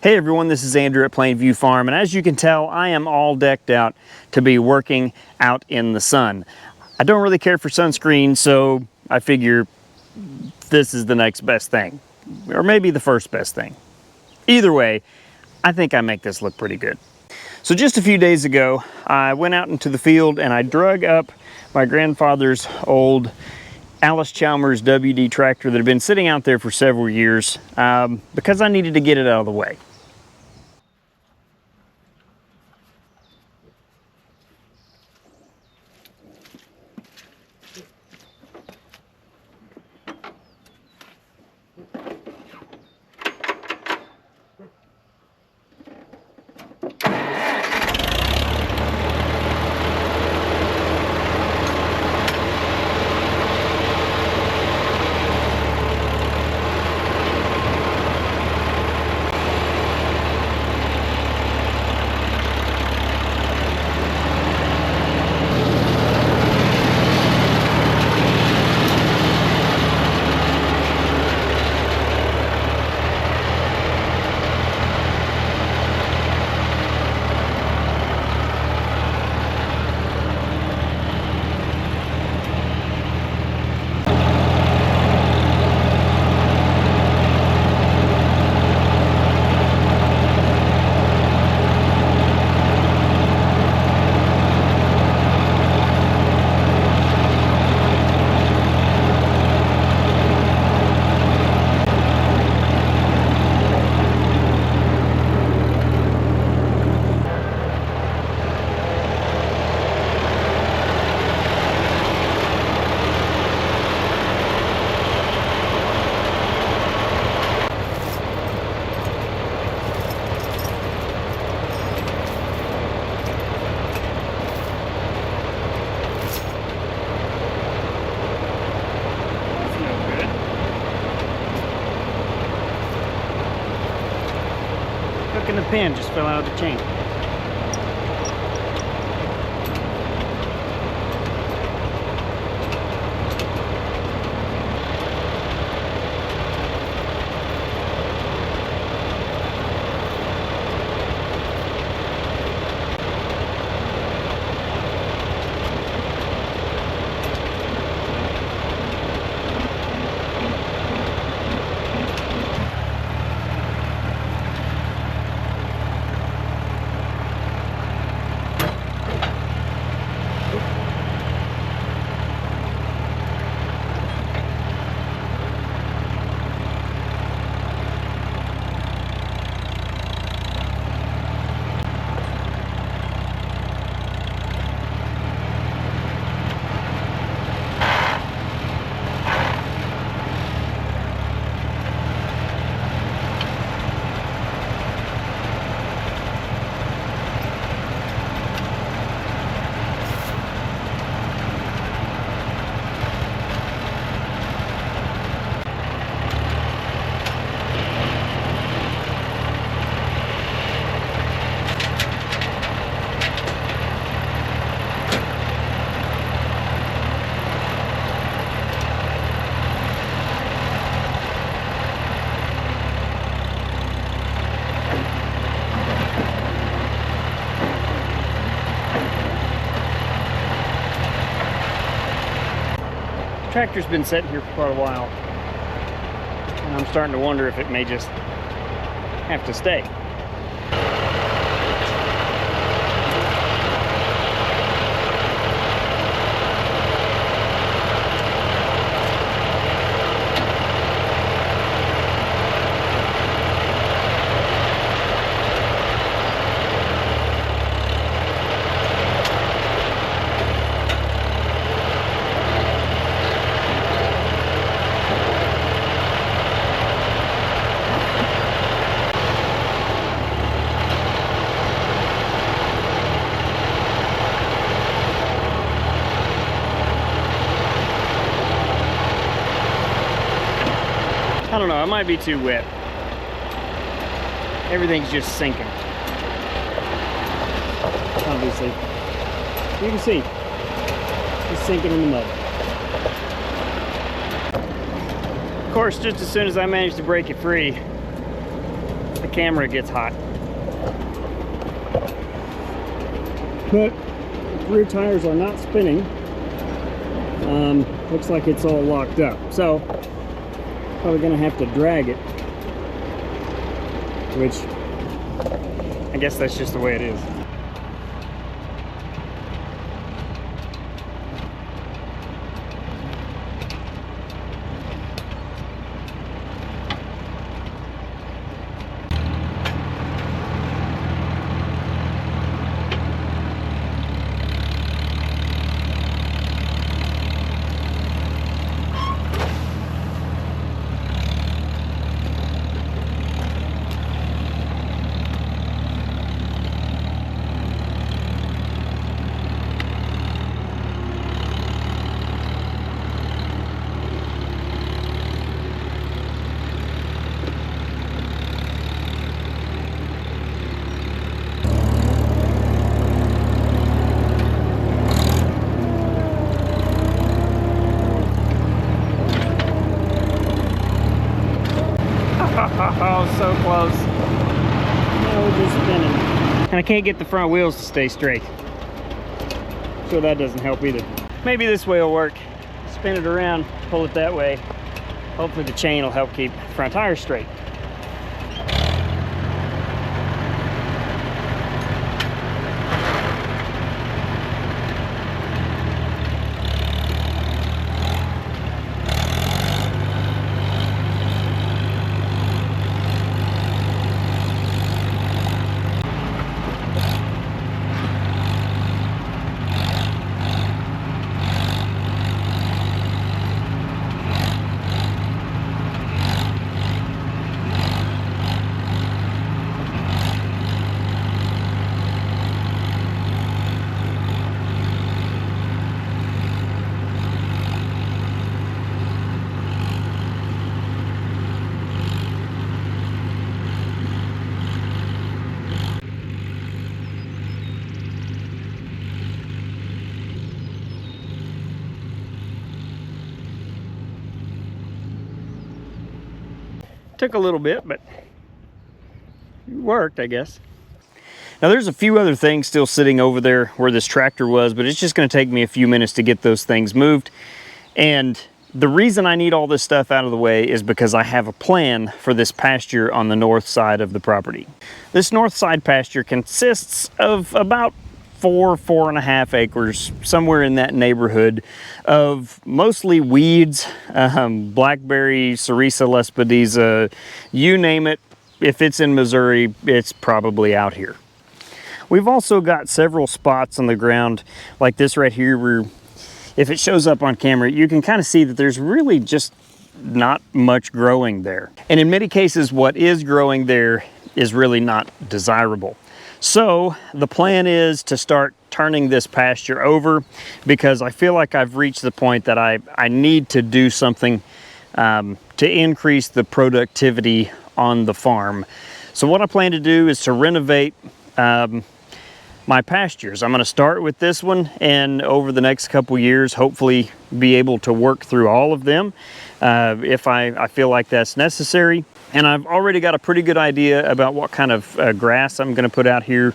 Hey everyone, this is Andrew at Plainview Farm, and as you can tell, I am all decked out to be working out in the sun. I don't really care for sunscreen, so I figure this is the next best thing, or maybe the first best thing. Either way, I think I make this look pretty good. So just a few days ago, I went out into the field and I drug up my grandfather's old Alice Chalmers WD tractor that had been sitting out there for several years because I needed to get it out of the way. Hook in the pin just fell out of the chain. The tractor's been sitting here for quite a while, and I'm starting to wonder if it may just have to stay. I don't know, it might be too wet. Everything's just sinking. Obviously. You can see, it's sinking in the mud. Of course, just as soon as I managed to break it free, the camera gets hot. But rear tires are not spinning. Looks like it's all locked up. So probably gonna have to drag it, which I guess that's just the way it is. Oh, so close. Now we're just spinning. And I can't get the front wheels to stay straight. So that doesn't help either. Maybe this way will work. Spin it around, pull it that way. Hopefully the chain will help keep the front tires straight. Took a little bit, but it worked, I guess. Now there's a few other things still sitting over there where this tractor was, but it's just gonna take me a few minutes to get those things moved. And the reason I need all this stuff out of the way is because I have a plan for this pasture on the north side of the property. This north side pasture consists of about 4.5 acres, somewhere in that neighborhood, of mostly weeds, blackberry, Cerisa lespedeza, you name it. If it's in Missouri, it's probably out here. We've also got several spots on the ground like this right here where if it shows up on camera, you can kind of see that there's really just not much growing there. And in many cases, what is growing there is really not desirable. So the plan is to start turning this pasture over because I feel like I've reached the point that I need to do something to increase the productivity on the farm. So what I plan to do is to renovate my pastures. I'm going to start with this one, and over the next couple years hopefully be able to work through all of them if I feel like that's necessary. And I've already got a pretty good idea about what kind of grass I'm going to put out here.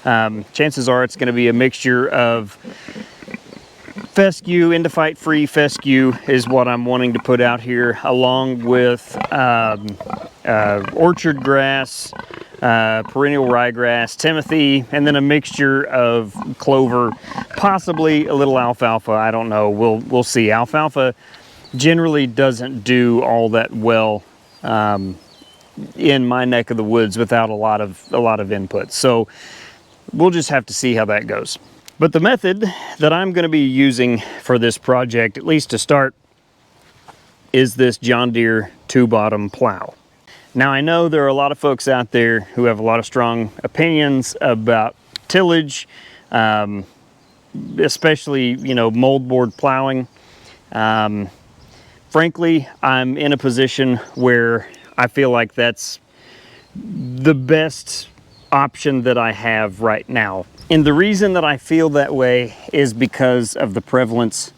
Chances are it's going to be a mixture of fescue, endophyte-free fescue is what I'm wanting to put out here, along with orchard grass, perennial ryegrass, timothy, and then a mixture of clover, possibly a little alfalfa. I don't know. We'll see. Alfalfa generally doesn't do all that well in my neck of the woods without a lot of input. So we'll just have to see how that goes. But the method that I'm going to be using for this project, at least to start, is this John Deere 2-bottom plow. Now I know there are a lot of folks out there who have a lot of strong opinions about tillage, especially, you know, moldboard plowing. Frankly, I'm in a position where I feel like that's the best option that I have right now. And the reason that I feel that way is because of the prevalence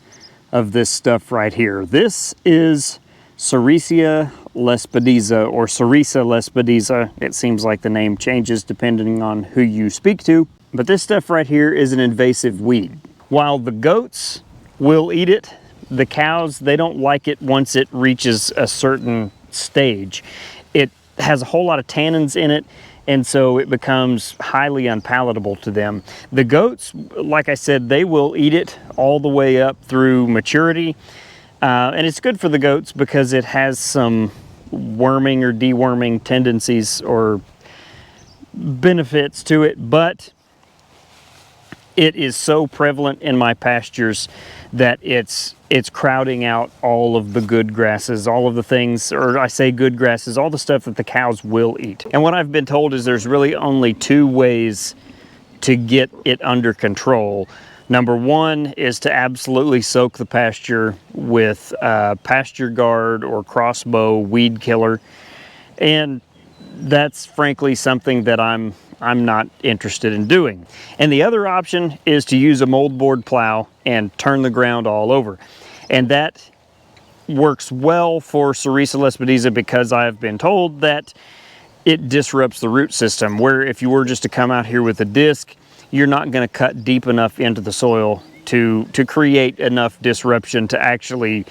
of this stuff right here. This is Cerisa lespedeza or Cerisa lespedeza. It seems like the name changes depending on who you speak to. But this stuff right here is an invasive weed. While the goats will eat it, the cows, they don't like it once it reaches a certain stage. It has a whole lot of tannins in it, and so it becomes highly unpalatable to them. The goats, like I said, they will eat it all the way up through maturity. And it's good for the goats because it has some worming or deworming tendencies or benefits to it, but it is so prevalent in my pastures that it's crowding out all of the good grasses, all of the things, or I say good grasses, all the stuff that the cows will eat. And what I've been told is there's really only two ways to get it under control. Number one is to absolutely soak the pasture with pasture guard or crossbow weed killer. And that's frankly something that I'm not interested in doing. And the other option is to use a moldboard plow and turn the ground all over. And that works well for Cerisa lespedeza because I've been told that it disrupts the root system, where if you were just to come out here with a disc, you're not going to cut deep enough into the soil to create enough disruption to actually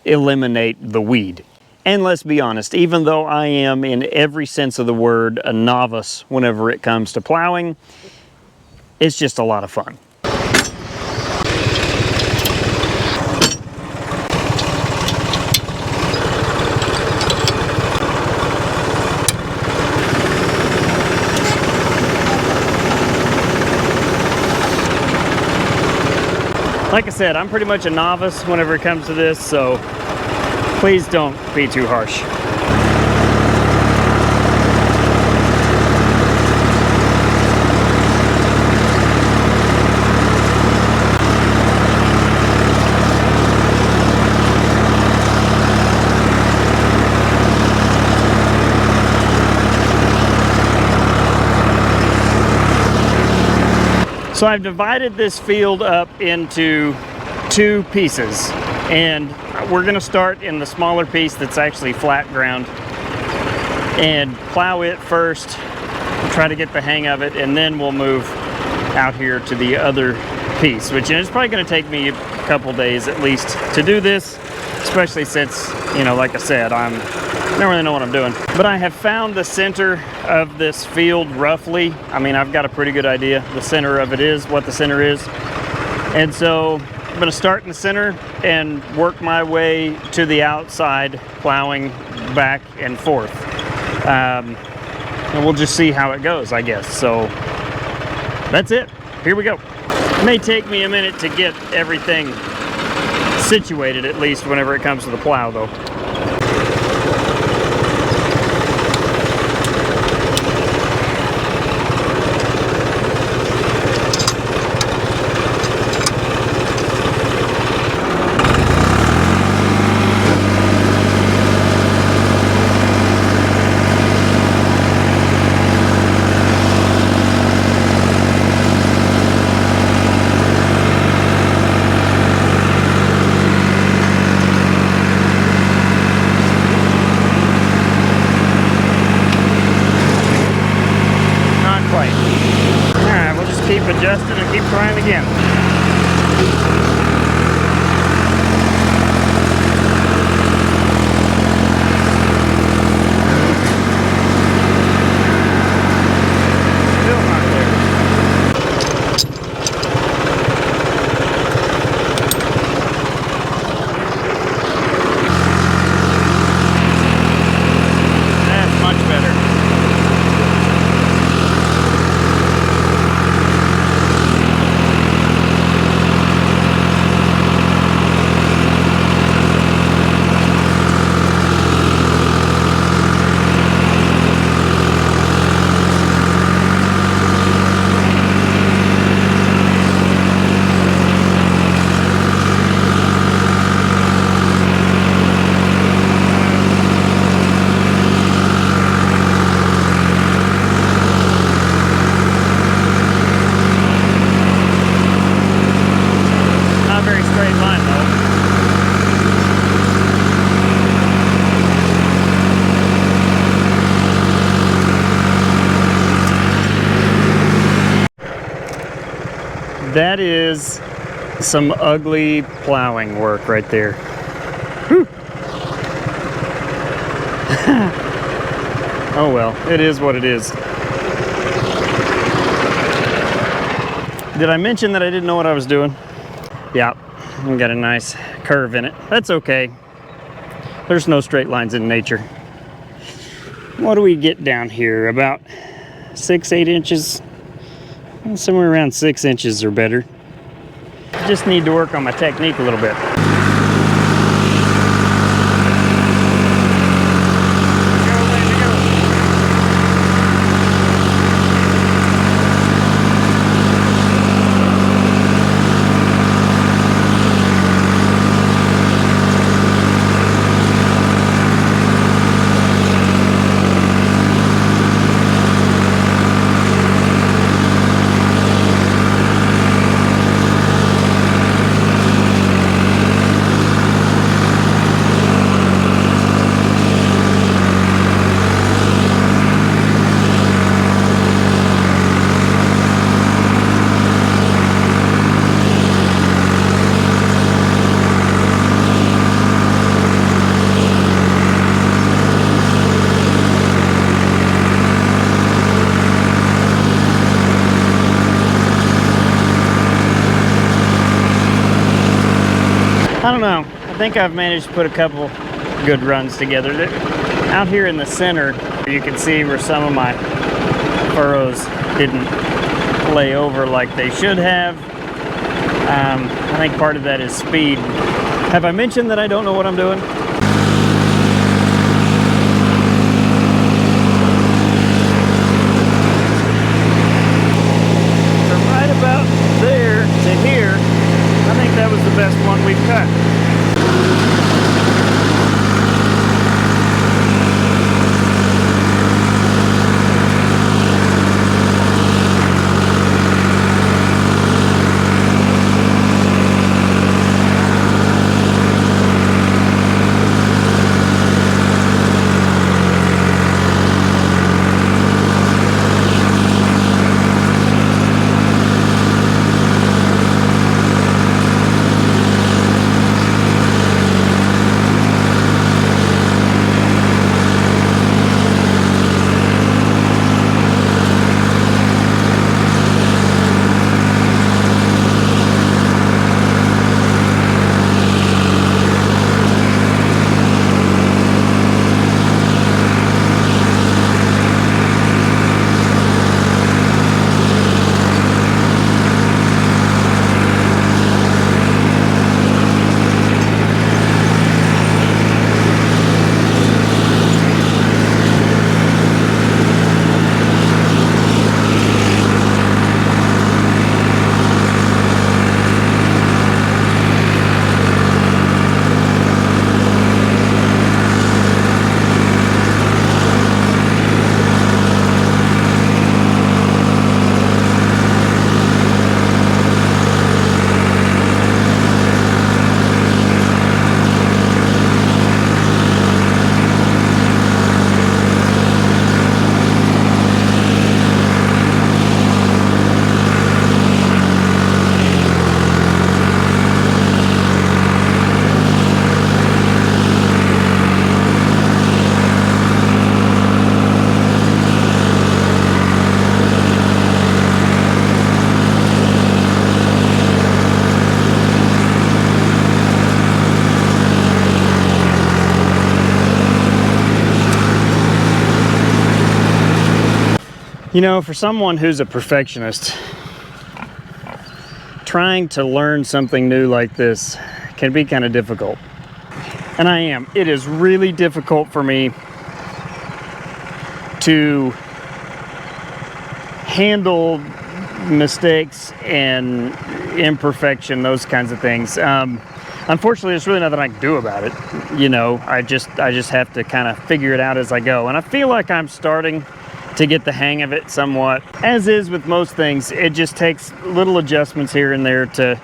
eliminate the weed. And let's be honest, even though I am in every sense of the word a novice whenever it comes to plowing, it's just a lot of fun. Like I said, I'm pretty much a novice whenever it comes to this, so please don't be too harsh. So I've divided this field up into two pieces, and we're going to start in the smaller piece that's actually flat ground and plow it first, try to get the hang of it, and then we'll move out here to the other piece, which is probably going to take me a couple days at least to do this, especially since, you know, like I said, I don't really know what I'm doing. But I have found the center of this field roughly. I mean, I've got a pretty good idea. The center of it is what the center is. And so I'm going to start in the center and work my way to the outside, plowing back and forth. And we'll just see how it goes, I guess. So that's it. Here we go. It may take me a minute to get everything situated, at least whenever it comes to the plow, though. Keep adjusting and keep trying again. Still not there. That's much better. That is some ugly plowing work right there. Whew. Oh well, it is what it is. Did I mention that I didn't know what I was doing? Yeah, I got a nice curve in it. That's okay. There's no straight lines in nature. What do we get down here? About 6-8 inches? Somewhere around 6 inches or better. Just need to work on my technique a little bit. I don't know. I think I've managed to put a couple good runs together. Out here in the center, you can see where some of my furrows didn't lay over like they should have. I think part of that is speed. Have I mentioned that I don't know what I'm doing? From right about there to here, I think that was the best one we've cut. You know, for someone who's a perfectionist, trying to learn something new like this can be kind of difficult. And I am. It is really difficult for me to handle mistakes and imperfection, those kinds of things. Unfortunately, there's really nothing I can do about it. You know, I just have to kind of figure it out as I go. And I feel like I'm starting to get the hang of it somewhat. As is with most things, it just takes little adjustments here and there to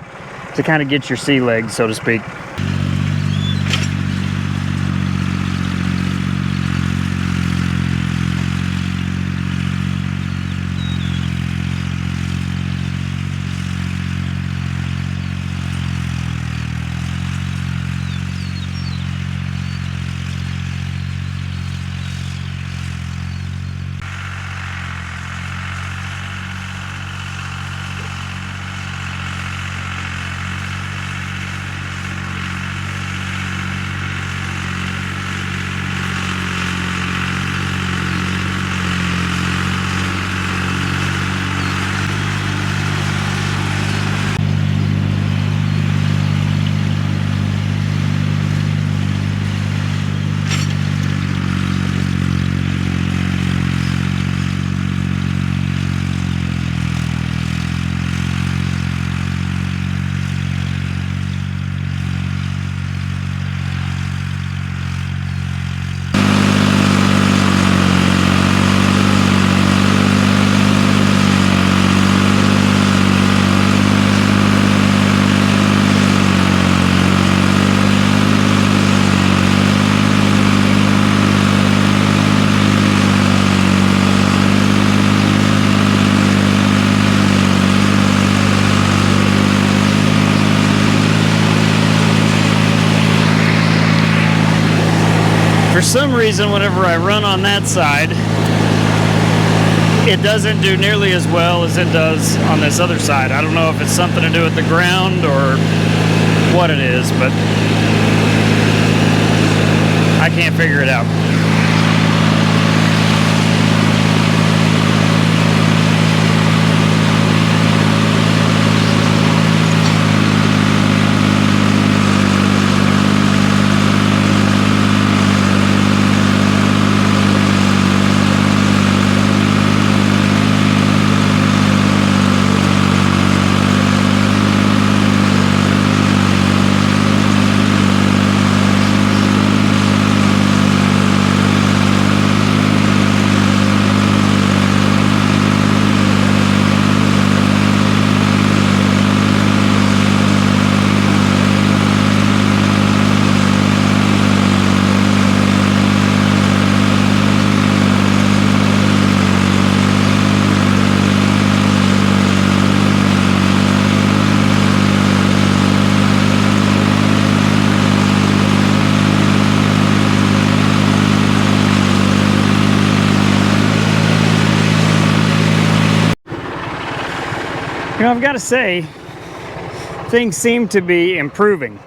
kind of get your sea legs, so to speak. some reason, whenever I run on that side, it doesn't do nearly as well as it does on this other side. I don't know if it's something to do with the ground or what it is, but I can't figure it out. You know, I've got to say, things seem to be improving.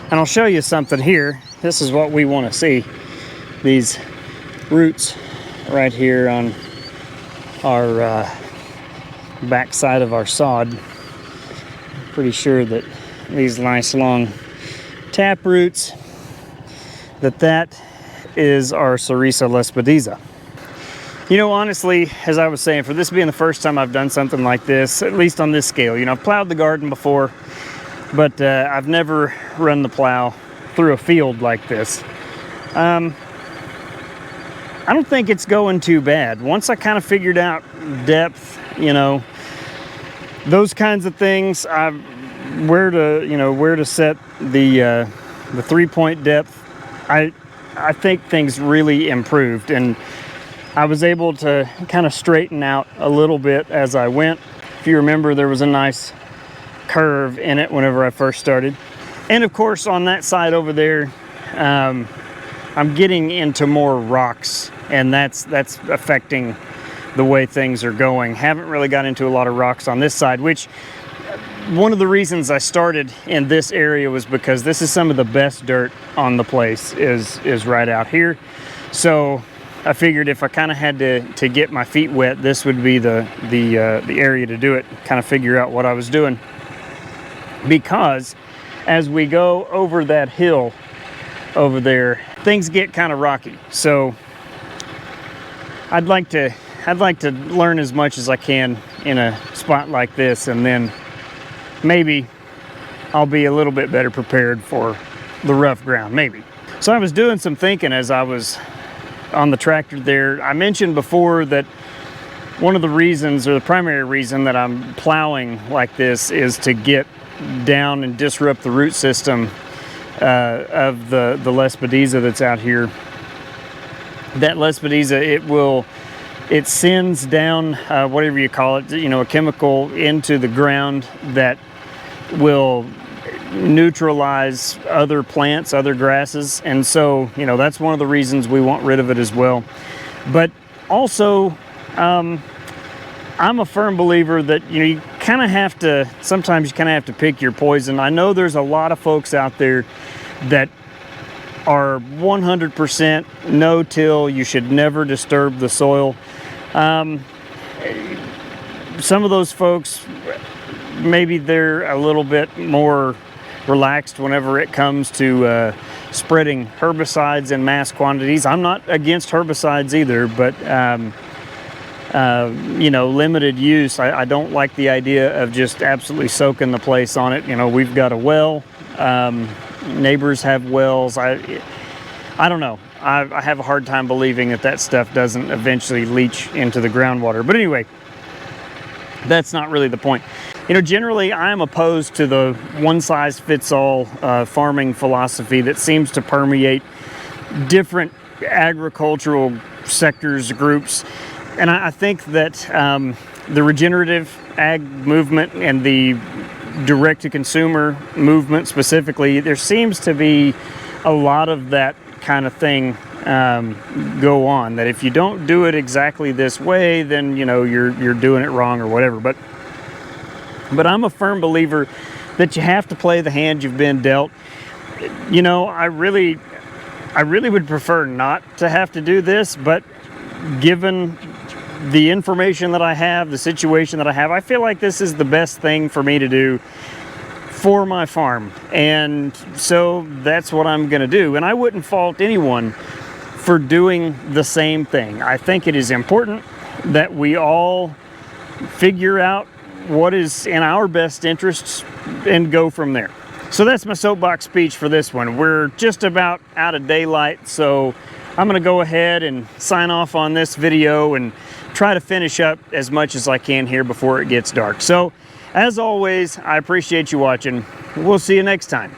And I'll show you something here. This is what we want to see. These roots right here on our back side of our sod. Pretty sure that these nice long tap roots, that is our Sarisa lespedeza. You know, honestly, as I was saying, for this being the first time I've done something like this, at least on this scale, you know, I've plowed the garden before, but I've never run the plow through a field like this. I don't think it's going too bad. Once I kind of figured out depth, you know, those kinds of things, where to set the 3-point depth, I think things really improved, and I was able to kind of straighten out a little bit as I went. If you remember, there was a nice curve in it whenever I first started. And of course, on that side over there, I'm getting into more rocks, and that's affecting the way things are going. Haven't really got into a lot of rocks on this side, which one of the reasons I started in this area was because this is some of the best dirt on the place is right out here. So I figured if I kind of had to get my feet wet, this would be the area to do it, kind of figure out what I was doing. Because as we go over that hill over there, things get kind of rocky. So I'd like to learn as much as I can in a spot like this, and then maybe I'll be a little bit better prepared for the rough ground, maybe. So I was doing some thinking as I was on the tractor there. I mentioned before that one of the reasons, or the primary reason, that I'm plowing like this is to get down and disrupt the root system of the lespedeza that's out here. That lespedeza, it sends down whatever you call it, you know, a chemical into the ground that will neutralize other plants, other grasses, and so, you know, that's one of the reasons we want rid of it as well. But also, I'm a firm believer that, you know, you kind of have to, sometimes you kind of have to pick your poison. I know there's a lot of folks out there that are 100% no-till, you should never disturb the soil. Some of those folks, maybe they're a little bit more relaxed whenever it comes to spreading herbicides in mass quantities. I'm not against herbicides either, but you know, limited use. I don't like the idea of just absolutely soaking the place on it. You know, we've got a well, neighbors have wells. I don't know. I have a hard time believing that stuff doesn't eventually leach into the groundwater. But anyway, that's not really the point. You know, generally I'm opposed to the one-size-fits-all farming philosophy that seems to permeate different agricultural sectors, groups. And I think that the regenerative ag movement and the direct-to-consumer movement specifically, there seems to be a lot of that kind of thing go on, that if you don't do it exactly this way, then you know you're doing it wrong or whatever. But I'm a firm believer that you have to play the hand you've been dealt. You know, I really would prefer not to have to do this, but given the information that I have, the situation that I have, I feel like this is the best thing for me to do for my farm. And so that's what I'm going to do. And I wouldn't fault anyone for doing the same thing. I think it is important that we all figure out what is in our best interests and go from there. So that's my soapbox speech for this one. We're just about out of daylight, so I'm going to go ahead and sign off on this video and try to finish up as much as I can here before it gets dark. So as always, I appreciate you watching. We'll see you next time.